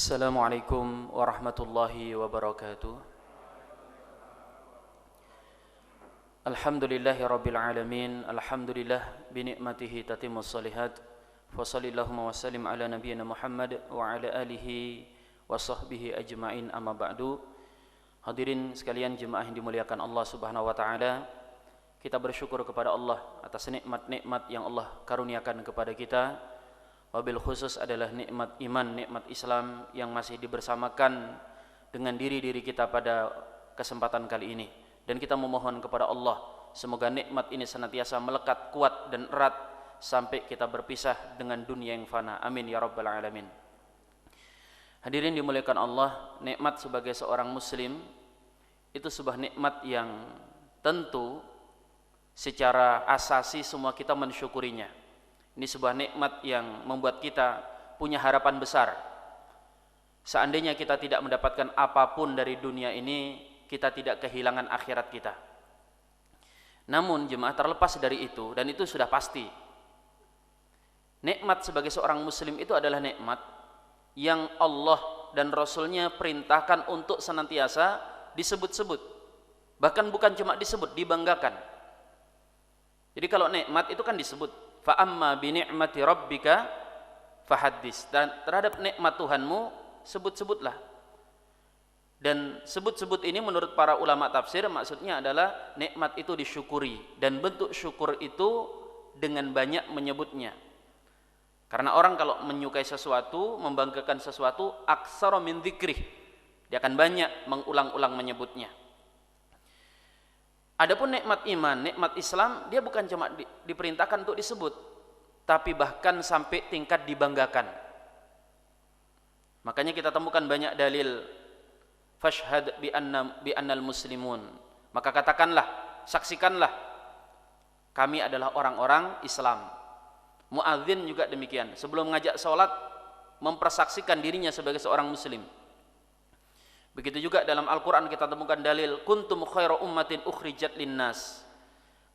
Assalamualaikum warahmatullahi wabarakatuh. Alhamdulillahi rabbil alamin. Alhamdulillah binikmatihi tatimmus salihat. Wa sallallahu wa sallim ala nabiyyina Muhammad wa ala alihi wa sahbihi ajma'in, amma ba'du. Hadirin sekalian jemaah yang dimuliakan Allah Subhanahu wa taala, kita bersyukur kepada Allah atas nikmat-nikmat yang Allah karuniakan kepada kita. Wabil khusus adalah nikmat iman, nikmat Islam yang masih dibersamakan dengan diri-diri kita pada kesempatan kali ini. Dan kita memohon kepada Allah, semoga nikmat ini senantiasa melekat kuat dan erat sampai kita berpisah dengan dunia yang fana. Amin ya rabbal alamin. Hadirin dimuliakan Allah, nikmat sebagai seorang muslim itu sebuah nikmat yang tentu secara asasi semua kita mensyukurinya. Ini sebuah nikmat yang membuat kita punya harapan besar. Seandainya kita tidak mendapatkan apapun dari dunia ini, kita tidak kehilangan akhirat kita. Namun jemaah, terlepas dari itu, dan itu sudah pasti, nikmat sebagai seorang muslim itu adalah nikmat yang Allah dan Rasulnya perintahkan untuk senantiasa disebut-sebut. Bahkan bukan cuma disebut, dibanggakan. Jadi kalau nikmat itu kan disebut, fa amma bi ni'mati rabbika fahaddits, dan terhadap nikmat Tuhanmu sebut-sebutlah. Dan sebut-sebut ini menurut para ulama tafsir maksudnya adalah nikmat itu disyukuri, dan bentuk syukur itu dengan banyak menyebutnya. Karena orang kalau menyukai sesuatu, membanggakan sesuatu, aktsara min dzikrih, dia akan banyak mengulang-ulang menyebutnya. Adapun nikmat iman, nikmat Islam, dia bukan cuma diperintahkan untuk disebut, tapi bahkan sampai tingkat dibanggakan. Makanya kita temukan banyak dalil fashhad bi annal muslimun. Maka katakanlah, saksikanlah, kami adalah orang-orang Islam. Muadzin juga demikian, sebelum mengajak salat mempersaksikan dirinya sebagai seorang muslim. Begitu juga dalam Al-Quran kita temukan dalil kuntum khairu ummatin ukhrijat linnas,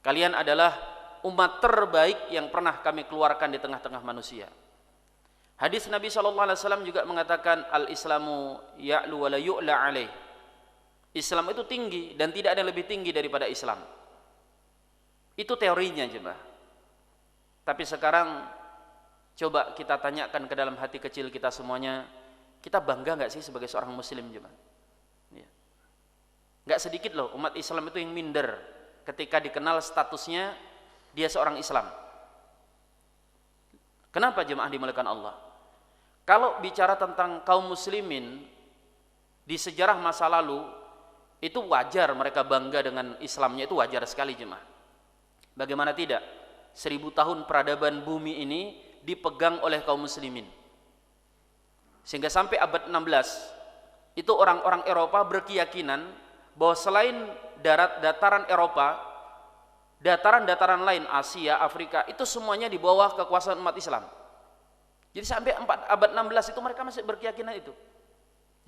kalian adalah umat terbaik yang pernah kami keluarkan di tengah-tengah manusia. Hadis Nabi SAW juga mengatakan al-islamu ya'lu wa la yu'la alaih, Islam itu tinggi dan tidak ada yang lebih tinggi daripada Islam. Itu teorinya jemaah. Tapi sekarang coba kita tanyakan ke dalam hati kecil kita semuanya, kita bangga nggak sih sebagai seorang muslim jemaah? Ya. Nggak sedikit loh umat Islam itu yang minder ketika dikenal statusnya dia seorang Islam. Kenapa jemaah dimuliakan Allah? Kalau bicara tentang kaum muslimin di sejarah masa lalu, itu wajar mereka bangga dengan Islamnya, itu wajar sekali jemaah. Bagaimana tidak? 1000 tahun peradaban bumi ini dipegang oleh kaum muslimin. Sehingga sampai abad 16 itu orang-orang Eropa berkeyakinan bahwa selain dataran Eropa, dataran-dataran lain Asia, Afrika itu semuanya di bawah kekuasaan umat Islam. Jadi sampai abad 16 itu mereka masih berkeyakinan itu.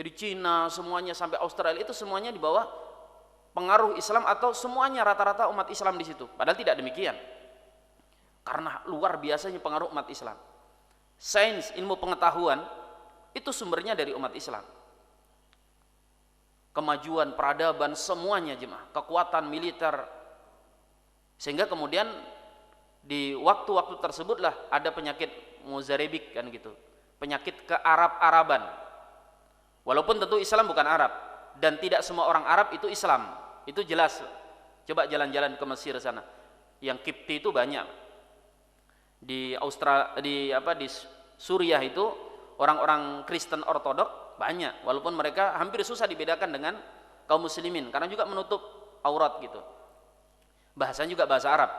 Jadi Cina semuanya sampai Australia itu semuanya di bawah pengaruh Islam, atau semuanya rata-rata umat Islam di situ. Padahal tidak demikian. Karena luar biasanya pengaruh umat Islam. Sains, ilmu pengetahuan itu sumbernya dari umat Islam. Kemajuan, peradaban, semuanya jemaah, kekuatan militer. Sehingga kemudian di waktu-waktu tersebutlah ada penyakit muzarebik kan gitu, penyakit kearab-araban. Walaupun tentu Islam bukan Arab, dan tidak semua orang Arab itu Islam, itu jelas. Coba jalan-jalan ke Mesir sana, yang Kipti itu banyak. Di di Suriah itu orang-orang Kristen Ortodok banyak, walaupun mereka hampir susah dibedakan dengan kaum muslimin karena juga menutup aurat gitu. Bahasanya juga bahasa Arab.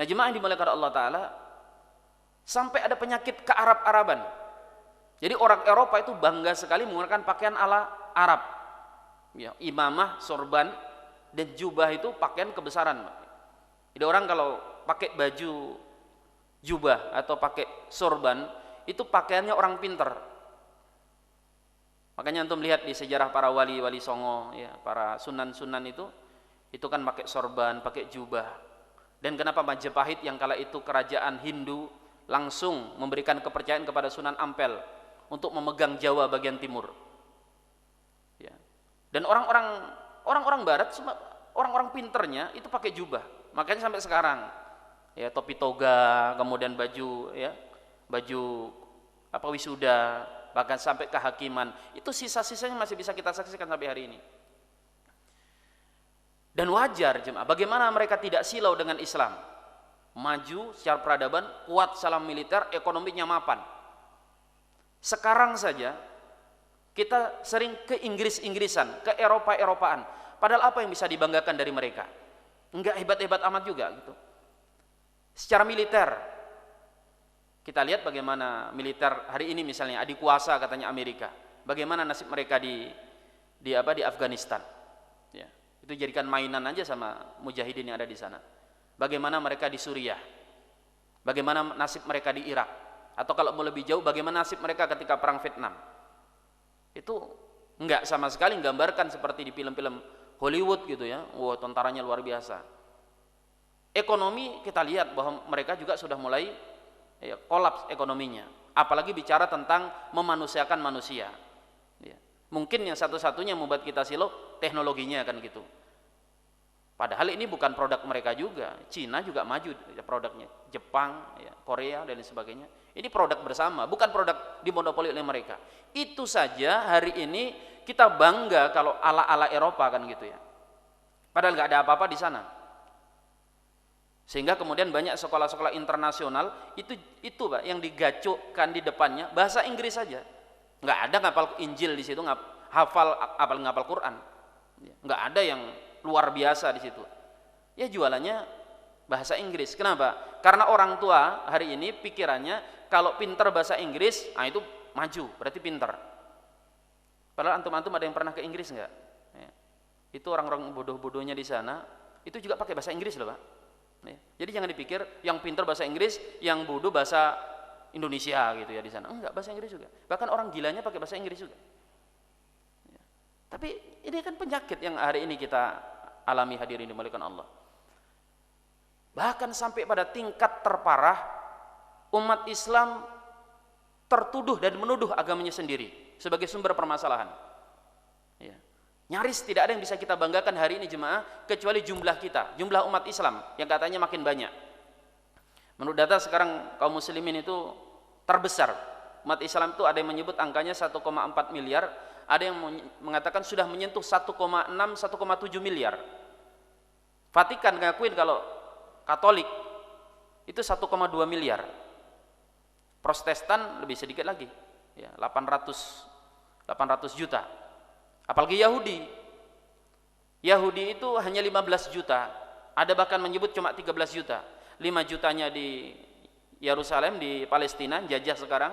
Nah jemaah yang dimuliakan Allah Ta'ala, sampai ada penyakit kearab-araban. Jadi orang Eropa itu bangga sekali menggunakan pakaian ala Arab ya, imamah, sorban, dan jubah itu pakaian kebesaran. Jadi orang kalau pakai baju jubah atau pakai sorban itu pakaiannya orang pinter. Makanya antum lihat di sejarah para wali-wali songo ya, para sunan-sunan itu kan pakai sorban, pakai jubah. Dan kenapa Majapahit yang kala itu kerajaan Hindu langsung memberikan kepercayaan kepada Sunan Ampel untuk memegang Jawa bagian timur. Ya. Dan orang-orang Barat, orang-orang pinternya itu pakai jubah. Makanya sampai sekarang, ya topi toga, kemudian baju, ya baju apa wisuda, bahkan sampai kehakiman, itu sisa-sisanya masih bisa kita saksikan sampai hari ini. Dan wajar jemaah, bagaimana mereka tidak silau dengan Islam, maju secara peradaban, kuat secara militer, ekonominya mapan. Sekarang saja kita sering ke Inggris-Inggrisan, ke Eropa-Eropaan, padahal apa yang bisa dibanggakan dari mereka? Enggak hebat-hebat amat juga gitu. Secara militer, kita lihat bagaimana militer hari ini misalnya adik kuasa katanya Amerika. Bagaimana nasib mereka di Afghanistan. Ya, itu jadikan mainan aja sama mujahidin yang ada di sana. Bagaimana mereka di Suriah. Bagaimana nasib mereka di Irak. Atau kalau mau lebih jauh, bagaimana nasib mereka ketika perang Vietnam. Itu enggak sama sekali menggambarkan seperti di film-film Hollywood gitu ya. Wah, tentaranya luar biasa. Ekonomi kita lihat bahwa mereka juga sudah mulai kolaps ekonominya, apalagi bicara tentang memanusiakan manusia. Ya. Mungkin yang satu-satunya membuat kita silau teknologinya kan gitu. Padahal ini bukan produk mereka juga. Cina juga maju produknya, Jepang, ya, Korea dan lain sebagainya. Ini produk bersama, bukan produk dimonopoli oleh mereka. Itu saja hari ini kita bangga kalau ala-ala Eropa kan gitu ya. Padahal nggak ada apa-apa di sana. Sehingga kemudian banyak sekolah-sekolah internasional itu Pak yang digacukkan di depannya bahasa Inggris saja. Nggak ada ngapal Injil di situ, ngapal Quran. Nggak ada yang luar biasa di situ. Ya jualannya bahasa Inggris. Kenapa? Karena orang tua hari ini pikirannya kalau pinter bahasa Inggris, nah itu maju, berarti pinter. Padahal antum-antum ada yang pernah ke Inggris nggak? Ya. Itu orang-orang bodoh-bodohnya di sana, itu juga pakai bahasa Inggris loh Pak. Ya. Jadi jangan dipikir yang pinter bahasa Inggris, yang bodoh bahasa Indonesia gitu ya di sana. Enggak, bahasa Inggris juga. Bahkan orang gilanya pakai bahasa Inggris juga. Ya. Tapi ini kan penyakit yang hari ini kita alami hadirin dimuliakan Allah. Bahkan sampai pada tingkat terparah umat Islam tertuduh dan menuduh agamanya sendiri sebagai sumber permasalahan. Ya. Nyaris tidak ada yang bisa kita banggakan hari ini jemaah kecuali jumlah kita, jumlah umat Islam yang katanya makin banyak. Menurut data sekarang kaum muslimin itu terbesar. Umat Islam itu ada yang menyebut angkanya 1,4 miliar, ada yang mengatakan sudah menyentuh 1,6 1,7 miliar. Vatikan ngakuin kalau Katolik itu 1,2 miliar. Protestan lebih sedikit lagi, ya 800 juta. Apalagi Yahudi itu hanya 15 juta. Ada bahkan menyebut cuma 13 juta. 5 jutanya di Yerusalem di Palestina jajah sekarang.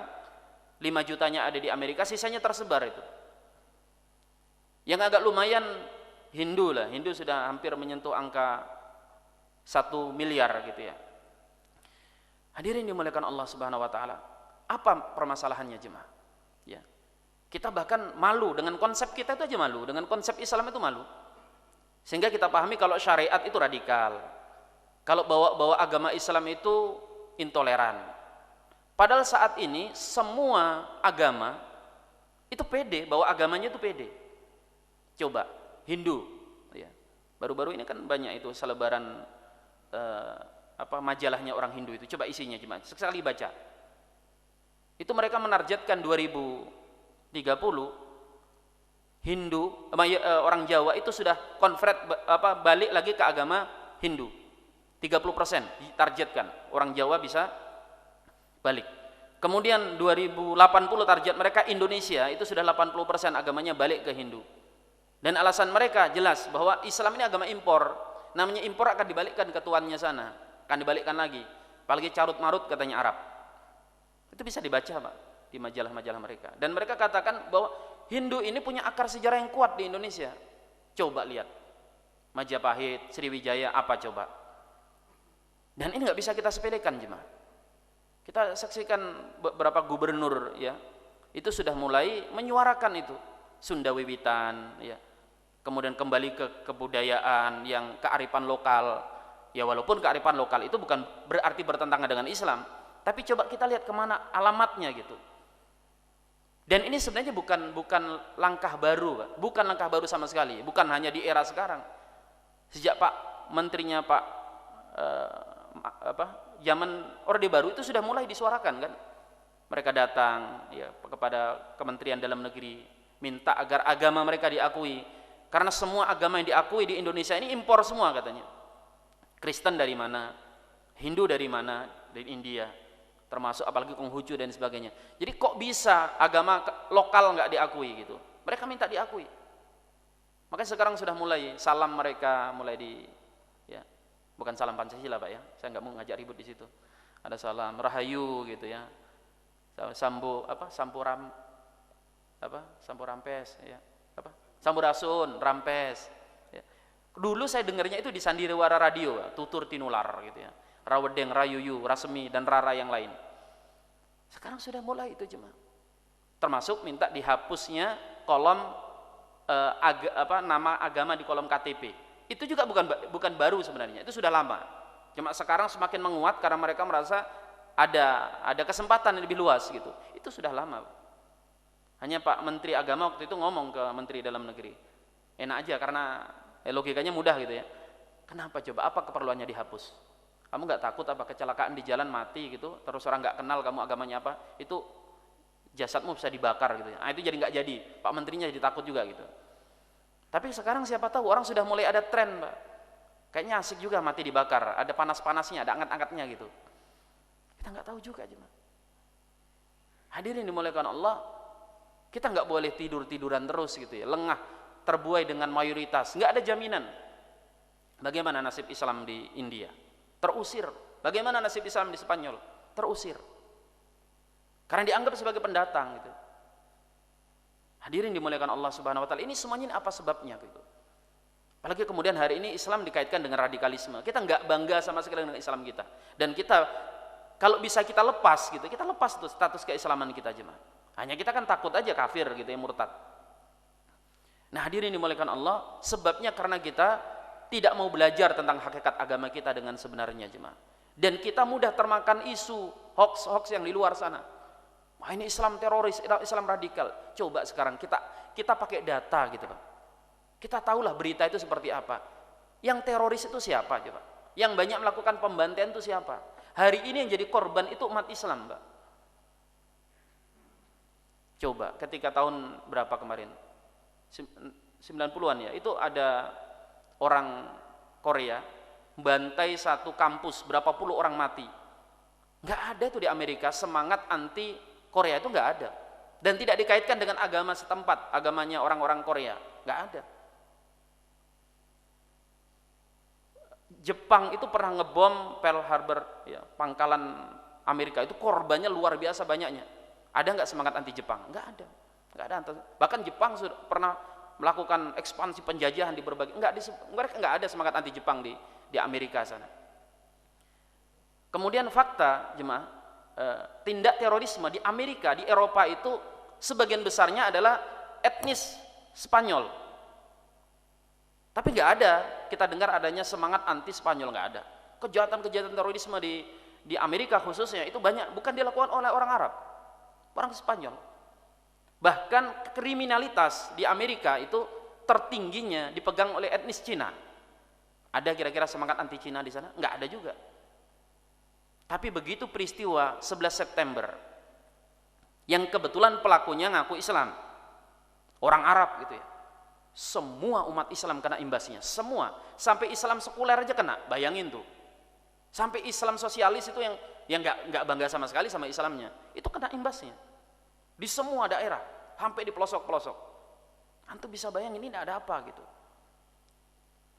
5 jutanya ada di Amerika, sisanya tersebar itu. Yang agak lumayan Hindu lah. Hindu sudah hampir menyentuh angka 1 miliar gitu ya. Hadirin dimuliakan Allah Subhanahu wa taala. Apa permasalahannya jemaah? Ya. Kita bahkan malu dengan konsep kita itu aja malu, dengan konsep Islam itu malu. Sehingga kita pahami kalau syariat itu radikal. Kalau bawa agama Islam itu intoleran. Padahal saat ini semua agama itu pede, bahwa agamanya itu pede. Coba Hindu, ya. Baru-baru ini kan banyak itu selebaran majalahnya orang Hindu itu. Coba isinya cuma sekali baca. Itu mereka menargetkan 2030 Hindu orang Jawa itu sudah balik lagi ke agama Hindu. 30% ditargetkan orang Jawa bisa balik. Kemudian 2080 target mereka Indonesia itu sudah 80% agamanya balik ke Hindu. Dan alasan mereka jelas bahwa Islam ini agama impor. Namanya impor akan dibalikkan ke tuannya sana, akan dibalikkan lagi. Apalagi carut marut katanya Arab. Itu bisa dibaca Pak di majalah-majalah mereka. Dan mereka katakan bahwa Hindu ini punya akar sejarah yang kuat di Indonesia. Coba lihat Majapahit, Sriwijaya apa coba. Dan ini nggak bisa kita sepelekan jemaah. Kita saksikan beberapa gubernur ya, itu sudah mulai menyuarakan itu Sunda Wiwitan ya. Kemudian kembali ke kebudayaan yang kearifan lokal. Ya walaupun kearifan lokal itu bukan berarti bertentangan dengan Islam, tapi coba kita lihat kemana alamatnya gitu. Dan ini sebenarnya bukan langkah baru, Pak. Bukan langkah baru sama sekali, bukan hanya di era sekarang. Sejak Pak menterinya Pak zaman Orde Baru itu sudah mulai disuarakan kan. Mereka datang ya kepada Kementerian Dalam Negeri minta agar agama mereka diakui. Karena semua agama yang diakui di Indonesia ini impor semua katanya. Kristen dari mana? Hindu dari mana? Dari India. Termasuk apalagi Konghucu dan sebagainya. Jadi kok bisa agama lokal nggak diakui gitu? Mereka minta diakui. Makanya sekarang sudah mulai salam mereka mulai ya bukan salam Pancasila Pak ya. Saya nggak mau ngajak ribut di situ. Ada salam Rahayu gitu ya. Sampurampes ya. Sampurasun, Rampes. Ya. Dulu saya dengarnya itu di Sandiwara Radio, Tutur Tinular gitu ya. Rawedeng, Rayuyu, Rasemi dan Rara yang lain. Sekarang sudah mulai itu jemaah. Termasuk minta dihapusnya kolom nama agama di kolom KTP. Itu juga bukan baru sebenarnya. Itu sudah lama. Cuma sekarang semakin menguat karena mereka merasa ada kesempatan yang lebih luas gitu. Itu sudah lama. Hanya Pak Menteri Agama waktu itu ngomong ke Menteri Dalam Negeri. Enak aja karena logikanya mudah gitu ya. Kenapa coba? Apa keperluannya dihapus? Kamu nggak takut apa kecelakaan di jalan mati gitu, terus orang nggak kenal kamu agamanya apa, itu jasadmu bisa dibakar gitu ya. Nah, itu jadi nggak jadi, Pak Menterinya jadi takut juga gitu. Tapi sekarang siapa tahu orang sudah mulai ada tren, Pak. Kayaknya asik juga mati dibakar, ada panas-panasnya, ada angkat-angkatnya gitu. Kita nggak tahu juga jemaah. Hadirin dimuliakan Allah, kita nggak boleh tidur-tiduran terus gitu ya, lengah, terbuai dengan mayoritas, nggak ada jaminan. Bagaimana nasib Islam di India? Terusir. Bagaimana nasib Islam di Spanyol? Terusir. Karena dianggap sebagai pendatang gitu. Hadirin dimuliakan Allah Subhanahu wa taala. Ini semuanya apa sebabnya gitu. Apalagi kemudian hari ini Islam dikaitkan dengan radikalisme. Kita nggak bangga sama sekali dengan Islam kita. Dan kita kalau bisa kita lepas gitu, kita lepas tuh status keislaman kita jemaah. Hanya kita kan takut aja kafir gitu ya, murtad. Nah, hadirin dimuliakan Allah, sebabnya karena kita tidak mau belajar tentang hakikat agama kita dengan sebenarnya jemaah. Dan kita mudah termakan isu hoax-hoax yang di luar sana. Wah, ini Islam teroris, Islam radikal. Coba sekarang kita pakai data gitu Pak. Kita tahulah berita itu seperti apa. Yang teroris itu siapa coba? Yang banyak melakukan pembantaian itu siapa? Hari ini yang jadi korban itu umat Islam Pak. Coba ketika tahun berapa kemarin? 90-an ya, itu ada orang Korea bantai satu kampus, berapa puluh orang mati. Nggak ada tuh di Amerika semangat anti Korea itu nggak ada, dan tidak dikaitkan dengan agama setempat, agamanya orang-orang Korea, nggak ada. Jepang itu pernah ngebom Pearl Harbor, ya, pangkalan Amerika, itu korbannya luar biasa banyaknya. Ada nggak semangat anti Jepang? Nggak ada, nggak ada. Bahkan Jepang sudah pernah melakukan ekspansi penjajahan di berbagai, mereka nggak ada semangat anti Jepang di Amerika sana. Kemudian fakta jemaah, tindak terorisme di Amerika, di Eropa itu sebagian besarnya adalah etnis Spanyol. Tapi nggak ada kita dengar adanya semangat anti Spanyol, nggak ada. Kejahatan-kejahatan terorisme di Amerika khususnya itu banyak bukan dilakukan oleh orang Arab, orang Spanyol. Bahkan kriminalitas di Amerika itu tertingginya dipegang oleh etnis Cina. Ada kira-kira semangat anti Cina di sana? Nggak ada juga. Tapi begitu peristiwa 11 September yang kebetulan pelakunya ngaku Islam, orang Arab gitu ya, semua umat Islam kena imbasnya, semua, sampai Islam sekuler aja kena. Bayangin tuh, sampai Islam sosialis itu yang nggak bangga sama sekali sama Islamnya, itu kena imbasnya di semua daerah, sampai di pelosok-pelosok. Antum bisa bayangin ini ada apa gitu.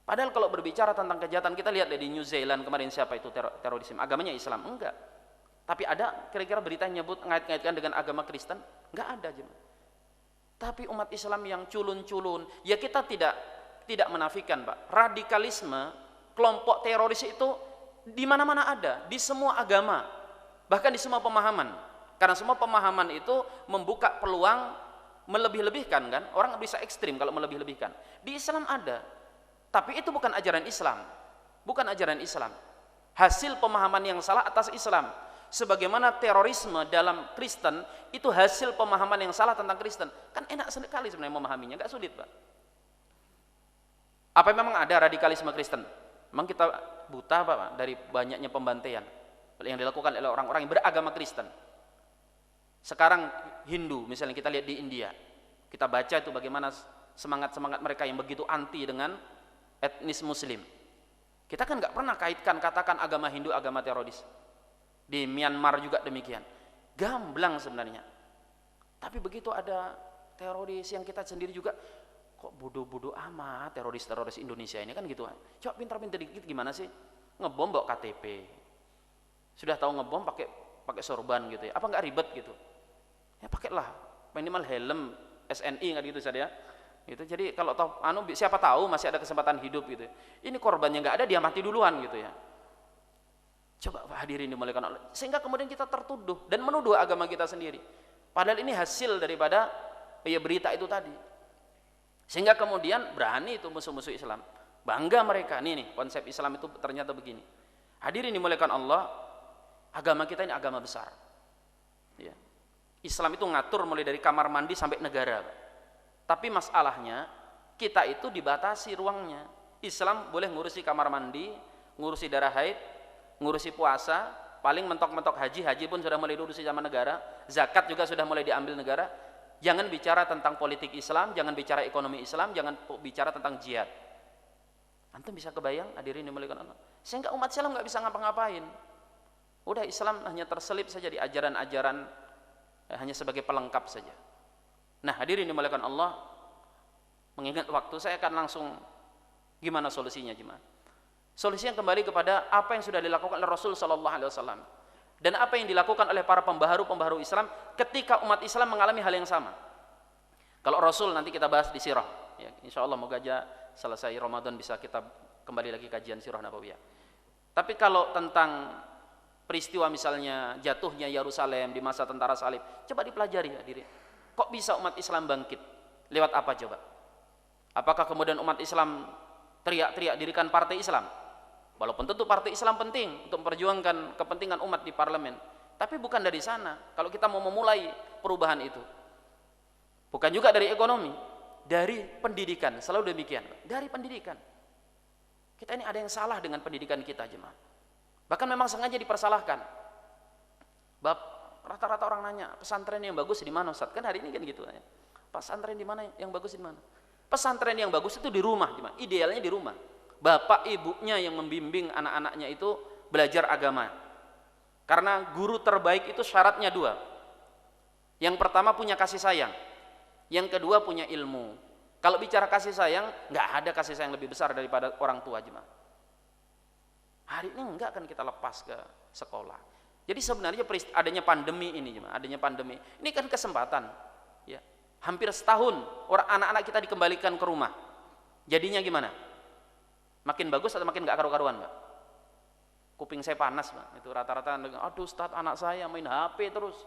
Padahal kalau berbicara tentang kejahatan, kita lihat di New Zealand kemarin, siapa itu terorisme, agamanya Islam? Enggak. Tapi ada kira-kira berita yang nyebut ngait-ngaitkan dengan agama Kristen? Enggak ada jemaah. Tapi umat Islam yang culun-culun, ya kita tidak menafikan Pak, radikalisme, kelompok teroris itu di mana-mana ada, di semua agama, bahkan di semua pemahaman. Karena semua pemahaman itu membuka peluang melebih-lebihkan kan, orang bisa ekstrim kalau melebih-lebihkan. Di Islam ada, tapi itu bukan ajaran Islam, bukan ajaran Islam. Hasil pemahaman yang salah atas Islam. sebagaimana terorisme dalam Kristen itu hasil pemahaman yang salah tentang Kristen. Kan enak sekali sebenarnya memahaminya, nggak sulit, Pak. Apa memang ada radikalisme Kristen? Memang kita buta, Pak, dari banyaknya pembantaian yang dilakukan oleh orang-orang yang beragama Kristen. Sekarang Hindu, misalnya kita lihat di India, kita baca itu bagaimana semangat-semangat mereka yang begitu anti dengan etnis Muslim. Kita kan nggak pernah katakan agama Hindu agama teroris. Di Myanmar juga demikian, gamblang sebenarnya. Tapi begitu ada teroris yang kita sendiri juga, kok bodoh-bodoh amat teroris Indonesia ini kan gitu. Coba pintar-pintar dikit gimana sih? Ngebom bawa KTP. Sudah tahu ngebom pakai sorban gitu ya. Apa nggak ribet gitu? Ya pakailah minimal helm SNI nggak gitu saja. Gitu. Jadi kalau siapa tahu masih ada kesempatan hidup gitu. Ini korbannya nggak ada, dia mati duluan gitu ya. Coba hadirin dimuliakan Allah. Sehingga kemudian kita tertuduh dan menuduh agama kita sendiri. Padahal ini hasil daripada berita itu tadi. Sehingga kemudian berani itu musuh-musuh Islam. Bangga mereka, nih konsep Islam itu ternyata begini. Hadirin dimuliakan Allah, agama kita ini agama besar. Ya. Islam itu ngatur mulai dari kamar mandi sampai negara. Tapi masalahnya, kita itu dibatasi ruangnya. Islam boleh ngurusi kamar mandi, ngurusi darah haid, ngurusi puasa, paling mentok-mentok haji pun sudah mulai diurusi sama negara, zakat juga sudah mulai diambil negara. Jangan bicara tentang politik Islam, jangan bicara ekonomi Islam, jangan bicara tentang jihad. Antum bisa kebayang, hadirin dimuliakan Allah, sehingga umat Islam nggak bisa ngapa-ngapain. Udah Islam hanya terselip saja di ajaran-ajaran, hanya sebagai pelengkap saja. Nah, hadirin dimuliakan Allah, mengingat waktu, saya akan langsung gimana solusinya jemaah. Solusinya kembali kepada apa yang sudah dilakukan oleh Rasul sallallahu alaihi wasallam dan apa yang dilakukan oleh para pembaharu Islam ketika umat Islam mengalami hal yang sama. Kalau Rasul nanti kita bahas di sirah, ya, insyaallah moga aja selesai Ramadan bisa kita kembali lagi kajian sirah nabawiyah. Tapi kalau tentang peristiwa misalnya jatuhnya Yerusalem di masa tentara salib, coba dipelajari hadirin. Kok bisa umat Islam bangkit? Lewat apa coba? Apakah kemudian umat Islam teriak-teriak dirikan partai Islam? Walaupun tentu partai Islam penting untuk memperjuangkan kepentingan umat di parlemen, tapi bukan dari sana. Kalau kita mau memulai perubahan itu, bukan juga dari ekonomi, dari pendidikan. Selalu demikian, dari pendidikan. Kita ini ada yang salah dengan pendidikan kita, jemaah. Bahkan memang sengaja dipersalahkan. Rata-rata orang nanya, pesantren yang bagus di mana, Ustaz? Kan hari ini kan gitu ya. Pesantren di mana yang bagus di mana? Pesantren yang bagus itu di rumah, jemaah. Idealnya di rumah. Bapak ibunya yang membimbing anak-anaknya itu belajar agama. Karena guru terbaik itu syaratnya dua. Yang pertama punya kasih sayang. Yang kedua punya ilmu. Kalau bicara kasih sayang, nggak ada kasih sayang lebih besar daripada orang tua, jemaah. Hari ini enggak akan kita lepas ke sekolah. Jadi sebenarnya adanya pandemi ini, jemaah, adanya pandemi ini kan kesempatan. Ya, hampir setahun orang anak-anak kita dikembalikan ke rumah. Jadinya gimana? Makin bagus atau makin gak karu-karuan, Mbak? Kuping saya panas, Mbak. Itu rata-rata, aduh Ustaz, anak saya main HP terus.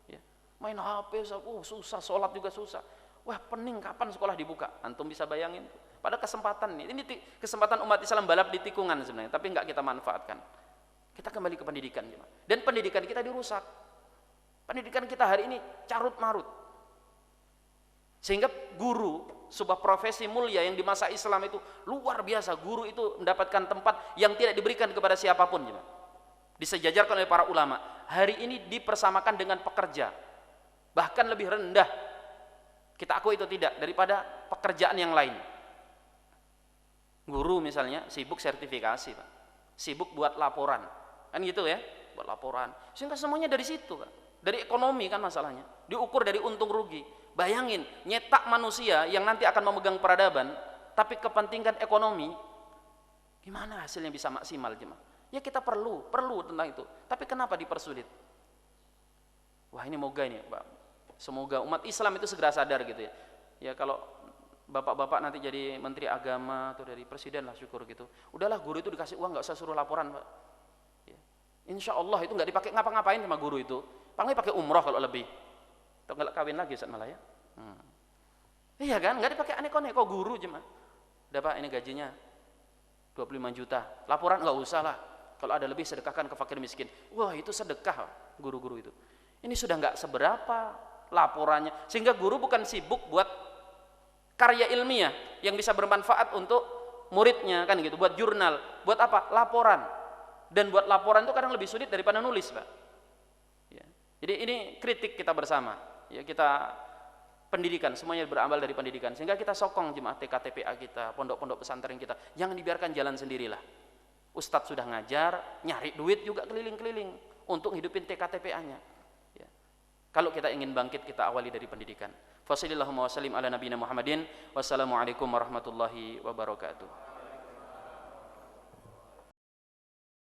Ya, main HP, susah, sholat juga susah. Wah, pening, kapan sekolah dibuka? Antum bisa bayangin. Pada kesempatan ini kesempatan umat Islam balap di tikungan sebenarnya, tapi nggak kita manfaatkan. Kita kembali ke pendidikan, jemaah. Dan pendidikan kita dirusak. Pendidikan kita hari ini carut marut. Sehingga guru, sebuah profesi mulia yang di masa Islam itu luar biasa, guru itu mendapatkan tempat yang tidak diberikan kepada siapapun, jemaah. Disejajarkan oleh para ulama. Hari ini dipersamakan dengan pekerja, bahkan lebih rendah, kita akui itu tidak, daripada pekerjaan yang lain. Guru misalnya sibuk sertifikasi, Pak. Sibuk buat laporan, kan gitu ya, buat laporan. Sehingga semuanya dari situ, Pak. Dari ekonomi kan masalahnya, diukur dari untung rugi. Bayangin, nyetak manusia yang nanti akan memegang peradaban, tapi kepentingan ekonomi, gimana hasilnya bisa maksimal, jemaah? Ya kita perlu tentang itu. Tapi kenapa dipersulit? Wah, ini moga ini, Pak. Semoga umat Islam itu segera sadar gitu ya. Ya kalau bapak-bapak nanti jadi menteri agama atau dari presiden lah, syukur gitu. Udahlah, guru itu dikasih uang, nggak usah suruh laporan, Pak. Ya. Insya Allah itu nggak dipakai ngapa-ngapain sama guru itu. Paling pakai umroh kalau lebih. Atau nggak kawin lagi Ustaz malah ya. Iya kan, nggak dipakai aneko-neko guru, jemaah. Udah Pak, ini gajinya 25 juta. Laporan nggak usah lah. Kalau ada lebih sedekahkan ke fakir miskin. Wah, itu sedekah guru-guru itu. Ini sudah nggak seberapa laporannya. Sehingga guru bukan sibuk buat karya ilmiah yang bisa bermanfaat untuk muridnya kan gitu, buat jurnal, buat apa? Laporan. Dan buat laporan itu kadang lebih sulit daripada nulis, Pak. Ya. Jadi ini kritik kita bersama. Ya, kita pendidikan, semuanya berawal dari pendidikan. Sehingga kita sokong jemaah TKTPA kita, pondok-pondok pesantren kita. Jangan dibiarkan jalan sendirilah. Ustadz sudah ngajar, nyari duit juga keliling-keliling untuk hidupin TKTPA-nya. Ya. Kalau kita ingin bangkit, kita awali dari pendidikan. Fassallallahu wasallim ala nabiyina Muhammadin. Wassalamualaikum warahmatullahi wabarakatuh.